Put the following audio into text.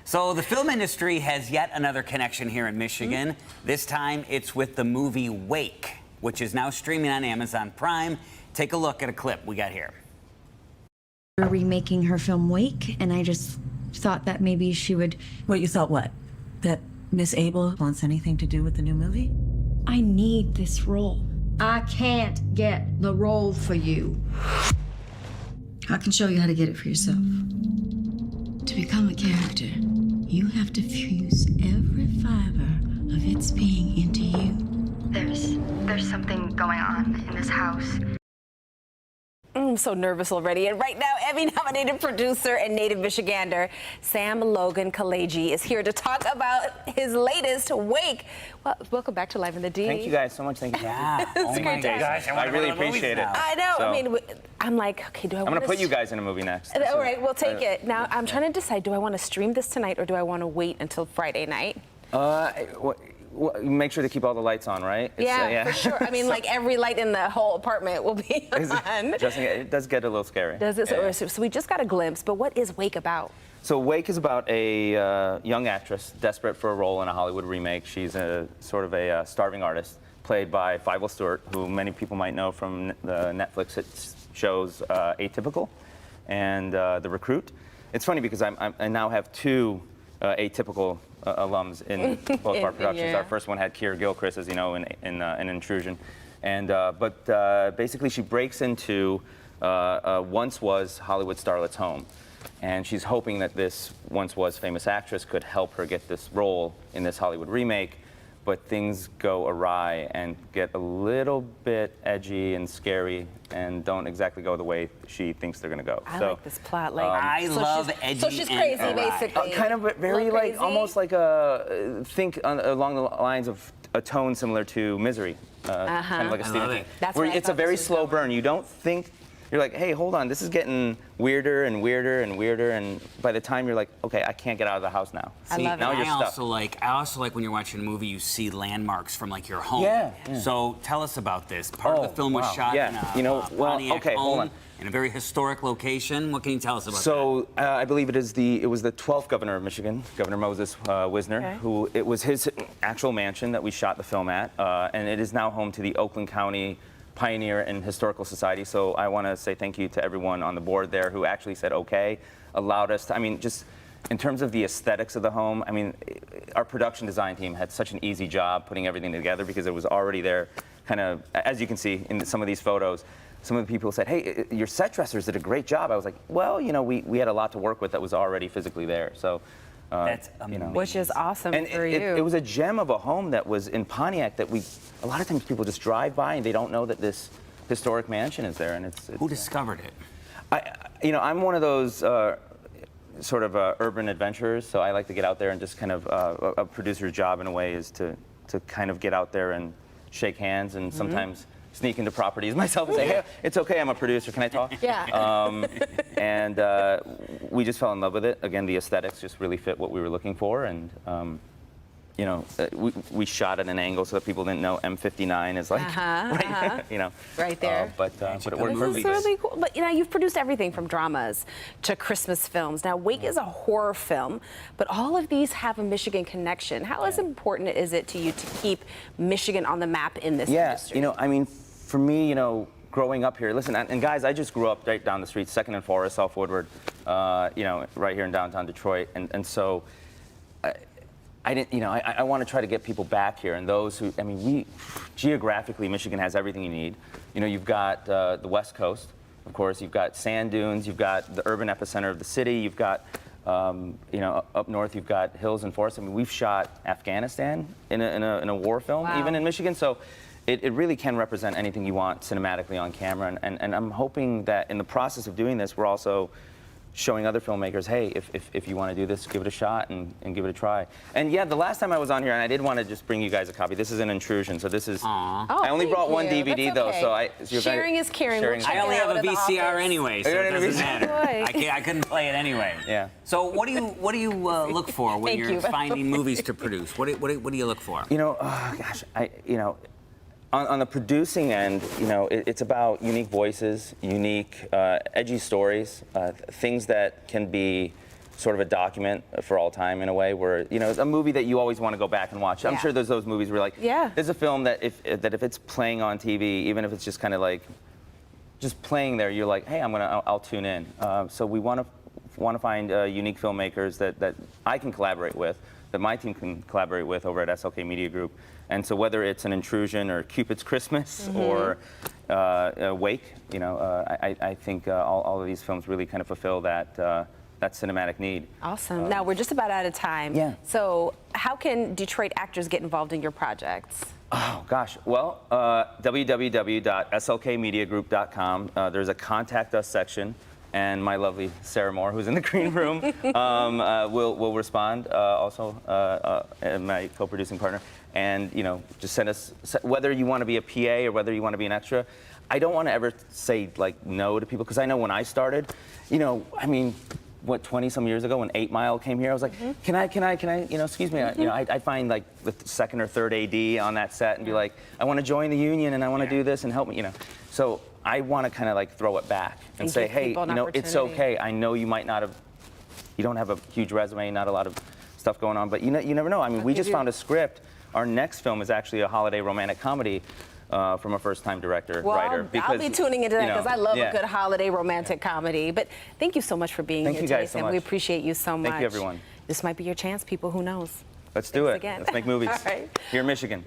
So the film industry has yet another connection here in Michigan. This time it's with the movie Wake, which is now streaming on Amazon Prime. Take a look at a clip we got here. We're remaking her film Wake, and I just thought that maybe she would... What, you thought what? That Miss Abel wants anything to do with the new movie? I need this role. I can't get the role for you. I can show you how to get it for yourself. To become a character, you have to fuse every fiber of its being into you. There's something going on in this house. I'm so nervous already. And right now, Emmy-nominated producer and native Michigander Sam Logan Khaleghi is here to talk about his latest Wake. Well, welcome back to Live in the D. Thank you guys so much. Thank you. Yeah. It's great to gosh, I really appreciate it. I know. So, I mean, I'm like, okay, do I want to... I'm going to put you guys in a movie next. All right, we'll take it. Now, I'm trying to decide, do I want to stream this tonight or do I want to wait until Friday night? Make sure to keep all the lights on, right? Yeah, for sure. I mean, like every light in the whole apartment will be on. It does get a little scary. Does it? Yeah. So we just got a glimpse, but what is Wake about? So Wake is about a young actress desperate for a role in a Hollywood remake. She's a sort of a starving artist, played by Fivel Stewart, who many people might know from the Netflix hit shows Atypical and The Recruit. It's funny because I now have two Atypical alums in both our productions. Yeah. Our first one had Keir Gilchrist, as you know, in an Intrusion. And, but basically she breaks into once was Hollywood starlet's home. And she's hoping that this once was famous actress could help her get this role in this Hollywood remake. But things go awry and get a little bit edgy and scary and don't exactly go the way she thinks they're going to go. I like this plot. Like, I love edgy. So she's crazy, and awry. basically. Kind of very like, crazy? almost like a, along the lines of a tone similar to Misery. Kind of like a Stephen King. That's where what I it's a thought very this was slow going. burn. You don't think, you're like, hey, hold on, this is getting weirder and weirder and weirder, and by the time you're like, okay, I can't get out of the house now. I love it. Now you're I stuck. also like when you're watching a movie, you see landmarks from like your home. Yeah. So tell us about this. Part of the film was wow. shot Yeah. in a You know, well, Pontiac okay, hold home on. in a very historic location. What can you tell us about that? So I believe it was the 12th governor of Michigan, Governor Moses Wisner, Okay. who it was his actual mansion that we shot the film at, and it is now home to the Oakland County Pioneer and Historical Society. So I want to say thank you to everyone on the board there who actually said okay, allowed us to, I mean, just in terms of the aesthetics of the home, I mean, our production design team had such an easy job putting everything together because it was already there, kind of, as you can see in some of these photos. Some of the people said, hey, your set dressers did a great job. I was like, well, you know, we had a lot to work with that was already physically there. So, That's you know. Which is awesome And for you. it was a gem of a home that was in Pontiac that a lot of times people just drive by and they don't know that this historic mansion is there. And it's Who discovered it? I'm one of those sort of urban adventurers, so I like to get out there and just kind of, a producer's job in a way is to kind of get out there and shake hands and sometimes sneak into properties myself and say, hey, it's okay, I'm a producer, can I talk? Yeah. And we just fell in love with it. Again, the aesthetics just really fit what we were looking for, and you know, we shot at an angle so that people didn't know M59 is like Right there. But it worked. This is really cool. But you know, you've produced everything from dramas to Christmas films. Now, Wake is a horror film, but all of these have a Michigan connection. How as important is it to you to keep Michigan on the map in this industry? You know, I mean, for me, you know, growing up here, listen, and guys, I just grew up right down the street, 2nd and Forest, South Woodward, you know, right here in downtown Detroit, and so I didn't, you know, I want to try to get people back here, and those who, I mean, geographically, Michigan has everything you need. You know, you've got the West Coast, of course, you've got sand dunes, you've got the urban epicenter of the city, you've got, you know, up north, you've got hills and forests. I mean, we've shot Afghanistan in a war film, even in Michigan, so it really can represent anything you want cinematically on camera, and I'm hoping that in the process of doing this, we're also showing other filmmakers, hey, if you want to do this, give it a shot and give it a try. And yeah, the last time I was on here, and I did want to just bring you guys a copy. This is an Intrusion, so this is. I only brought one DVD though, so sharing is caring. I only have a VCR anyway, so it doesn't matter. Boy. I couldn't play it anyway. Yeah. So what do you look for when you're finding movies to produce? What do you look for? You know, gosh, you know. On the producing end, you know, it's about unique voices, unique, edgy stories, things that can be sort of a document for all time in a way, where it's a movie that you always want to go back and watch. I'm Yeah. sure there's those movies where Yeah. there's a film that if it's playing on TV, even if it's just kind of like just playing there, you're like, hey, I'll tune in. So we want to find unique filmmakers that I can collaborate with, that my team can collaborate with over at SLK Media Group. And so whether it's An Intrusion or Cupid's Christmas or Wake, I think all of these films really kind of fulfill that cinematic need. Awesome. Now, we're just about out of time. Yeah. So how can Detroit actors get involved in your projects? Oh, gosh. Well, www.slkmediagroup.com. There's a Contact Us section, and my lovely Sarah Moore, who's in the green room, will respond, also my co-producing partner. And, just send us, whether you want to be a PA or whether you want to be an extra. I don't want to ever say, no to people, because I know when I started, I mean, 20-some years ago when 8 Mile came here, I was like, can I, excuse me, I'd find the second or third AD on that set and be like, I want to join the union and I want to do this and help me, So I want to kind of throw it back and say, hey, it's okay. I know you might not have, you don't have a huge resume, not a lot of stuff going on, but you never know. I mean, we just found a script. Our next film is actually a holiday romantic comedy. From a first-time director, writer. Because, I'll be tuning into that because I love a good holiday romantic comedy. But thank you so much for being here today, Sam. We appreciate you so much. Thank you, everyone. This might be your chance, people. Who knows? Let's do it. Again. Let's make movies All right. here in Michigan.